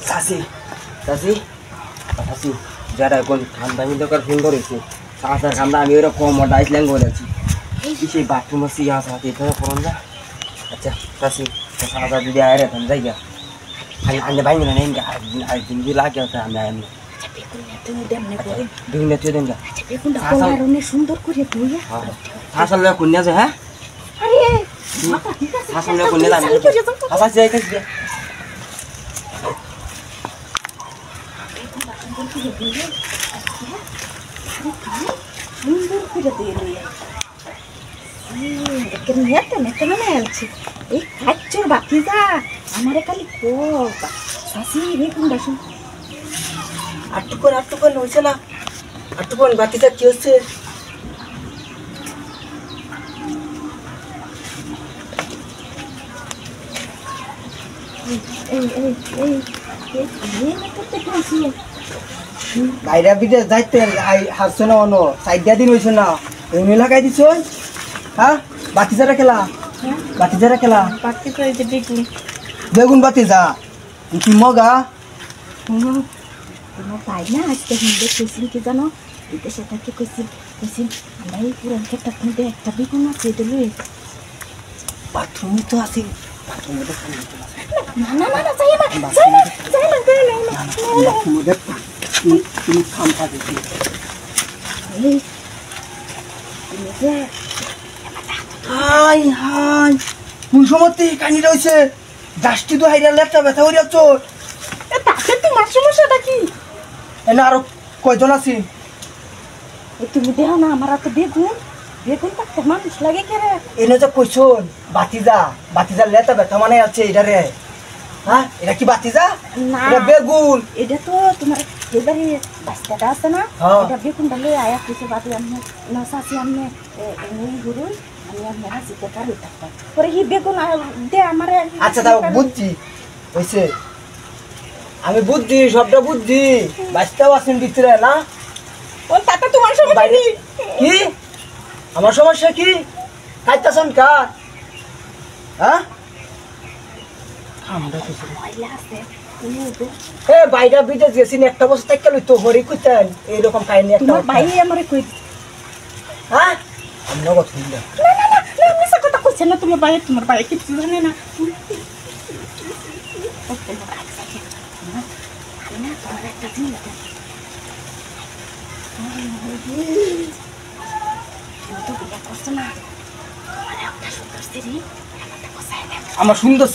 চাচি চাচি চাচি যারা এখন ঠান্ডা মিন্দকার ফোন করেছে চাচার ঠান্ডা আমি ওরা কম ডাইসল্যাং করেছি সেই বাথরুম আছে ইয়া সাথে এটা করুন যা আচ্ছা চাচি চাচা যদি আয় রে যাই গা আনে ভাই না নেন আরেকদিন যদি লাগে আমি আয় দেখুন তুই দেন গা সুন্দর করে ধুইয়া চাচার লোক কন্যা আছে হ্যাঁ চাচার লোক কন্যা যাবে চাচা যাই খাই সুন্দর করে দিয়ে এই খাচ্ছর বাকি যা আমারে খালি শাশি দেখুন বাসন আটটুকুন হয়েছে না আটটুকুন বাকিটা কি হচ্ছে বাইরা বিদেশ যাইতে হাসছো না অন্য সাইডা দিন হয়েছে না এমনি লাগাই দিছ হ্যাঁ বাতিজারা খেলা বাতিজারা খেলা বেগুন বাতি যা কি মগা তোমার ভাই না আজকে হিন্দে কইছিল কি জানো বিদেশে থাকে কইছিল আমরা এই পুরান ক্ষেত্রে মধ্যে একটা বেগুন আছে দিলে বাথরুম তো আছে বাথরুমে না না না যাই না তুমি খাম পাবে এই হাই হাই কোন সময়তে কানি রয়েছে গাছটি তো হাইরা লেপটা ব্যথা হয়ে যাচ্ছ তাকে তোমার সমস্যাটা কি এনে আরো কয়জন আছি তুমি দেহ না আমার তো বেগুন বেগুন পাকতে মানুষ লাগে কে রে এনে যে কইছন বাতিজা লেটা ব্যথা মানে আছে এটা রে হ্যাঁ এটা কি বাতিজা না এটা বেগুন এটা তো তোমার এবারে বাস্তাটা আছে না এটা বেগুন ডালে আয়া কিছু বাতি আমি না সাসি আমি এই গুরুন আমি আপনারা জিতে পারি থাকতাম পরে হি বেগুন দে আমারে আচ্ছা তাও বুঝছি হইছে আমি বুঝছি সবটা বুঝছি বাস্তাও আছেন ভিতরে না ও তাতে তোমার সমস্যা কি আমার সমস্যা কি খাইতাছেন কার হ্যাঁ আমরা কিছু ময়লা আছে এ বাইরা বিদেশ গেছি একটা বছর থেকে লই তো হরি কইতেন এইরকম কাহিনী একটা তোমার ভাই আমারে কই হ্যাঁ আমি নগদ শুনলাম না না না না মিছা কথা কইছ না তোমার ভাই কিছু জানে না আমার সুন্দর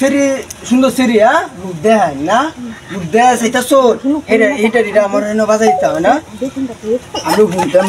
সেরি হ্যাঁ রূপ দেয় না রূপ দেয় সেটা শোন এটা আমার বাজাইতে হবে না আমি ঘুরতাম